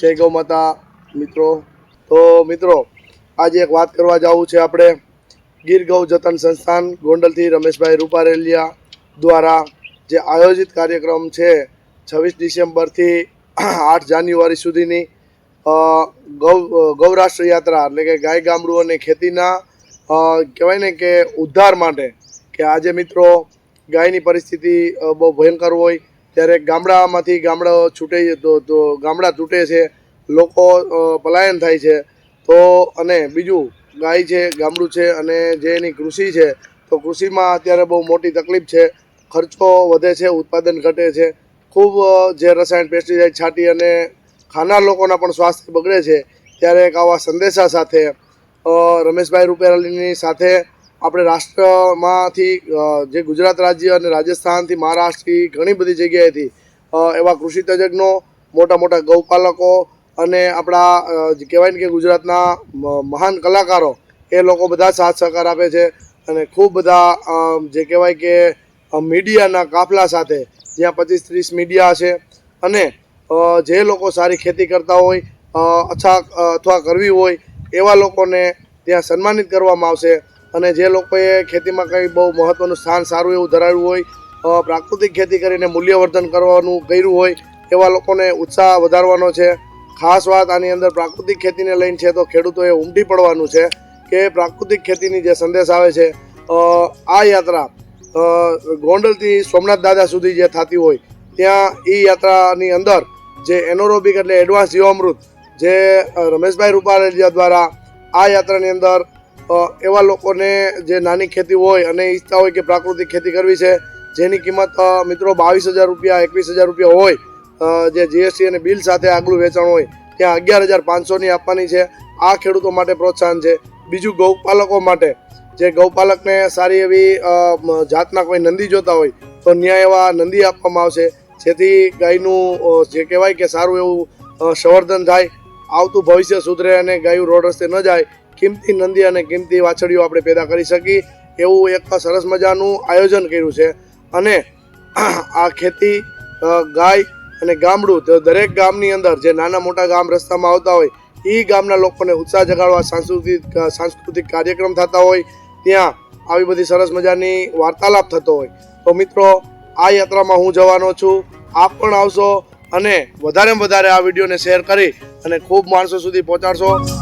જય ગૌ માતા મિત્રો। તો મિત્રો આજે એક વાત કરવા જવું છે આપણે ગીર ગૌ જતન સંસ્થાન ગોંડલથી રમેશભાઈ રૂપારેલિયા દ્વારા જે આયોજિત કાર્યક્રમ છે 26 ડિસેમ્બરથી 8 જાન્યુઆરી સુધીની ગૌરાષ્ટ્ર યાત્રા એટલે કે ગાય ગામડું અને ખેતીના કહેવાય ને કે ઉદ્ધાર માટે કે આજે મિત્રો ગાયની પરિસ્થિતિ બહુ ભયંકર હોય ત્યારે ગામડામાંથી ગામડા છૂટે તો ગામડા તૂટે છે, લોકો પલાયન થાય છે। તો અને બીજું ગાય છે, ગામડું છે અને જે એની કૃષિ છે તો કૃષિમાં અત્યારે બહુ મોટી તકલીફ છે, ખર્ચો વધે છે, ઉત્પાદન ઘટે છે, ખૂબ જે રસાયણ પેસ્ટિસાઇડ છાંટી અને ખાનાર લોકોના પણ સ્વાસ્થ્ય બગડે છે। ત્યારે એક આવા સંદેશા સાથે રમેશભાઈ રૂપારેલીની સાથે આપણે રાષ્ટ્રમાંથી જે ગુજરાત રાજ્ય અને રાજસ્થાનથી મહારાષ્ટ્રથી ઘણી બધી જગ્યાએથી એવા કૃષિ તજજ્ઞો, મોટા મોટા ગૌપાલકો અને આપણા કહેવાય ને કે ગુજરાતના મહાન કલાકારો એ લોકો બધા સાથ સહકાર આપે છે અને ખૂબ બધા જે કહેવાય કે મીડિયાના કાફલા સાથે જ્યાં 25-30 મીડિયા છે અને જે લોકો સારી ખેતી કરતા હોય અથવા કરવી હોય એવા લોકોને ત્યાં સન્માનિત કરવામાં આવશે અને જે લોકોએ ખેતીમાં કંઈ બહુ મહત્ત્વનું સ્થાન સારું એવું ધરાવ્યું હોય, પ્રાકૃતિક ખેતી કરીને મૂલ્યવર્ધન કરવાનું કર્યું હોય એવા લોકોને ઉત્સાહ વધારવાનો છે। ખાસ વાત આની અંદર પ્રાકૃતિક ખેતીને લઈને છે તો ખેડૂતોએ ઉમટી પડવાનું છે કે પ્રાકૃતિક ખેતીની જે સંદેશ આવે છે આ યાત્રા ગોંડલથી સોમનાથ દાદા સુધી જે થતી હોય ત્યાં એ યાત્રાની અંદર જે એનોરોબિક એટલે એડવાન્સ જીવામૃત જે રમેશભાઈ રૂપારેલિયા દ્વારા આ યાત્રાની અંદર એવા લોકોને જે નાની ખેતી હોય અને ઈચ્છતા હોય કે પ્રાકૃતિક ખેતી કરવી છે જેની કિંમત મિત્રો 22,000 રૂપિયા 21,000 રૂપિયા હોય, જે જીએસટી અને બિલ સાથે આગલું વેચાણ હોય ત્યાં 11,500ની આપવાની છે। આ ખેડૂતો માટે પ્રોત્સાહન છે। બીજું ગૌપાલકો માટે જે ગૌપાલકને સારી એવી જાતના કોઈ નંદી જોતા હોય તો ન્યાય એવા નંદી આપવામાં આવશે જેથી ગાયનું જે કહેવાય કે સારું એવું સંવર્ધન થાય, આવતું ભવિષ્ય સુધરે અને ગાયું રોડ રસ્તે ન જાય, કિંમતી નંદી અને કિંમતી વાછડીઓ આપણે પેદા કરી શકીએ એવું એક સરસ મજાનું આયોજન કર્યું છે। અને આ ખેતી ગાય અને ગામડું તો દરેક ગામની અંદર જે નાના મોટા ગામ રસ્તામાં આવતા હોય એ ગામના લોકોને ઉત્સાહ જગાડવા સાંસ્કૃતિક કાર્યક્રમ થતા હોય ત્યાં આવી બધી સરસ મજાની વાર્તાલાપ થતો હોય। તો મિત્રો આ યાત્રામાં હું જવાનો છું, આપ પણ આવશો અને વધારેમાં વધારે આ વિડીયોને શેર કરી અને ખૂબ માણસો સુધી પહોંચાડશો।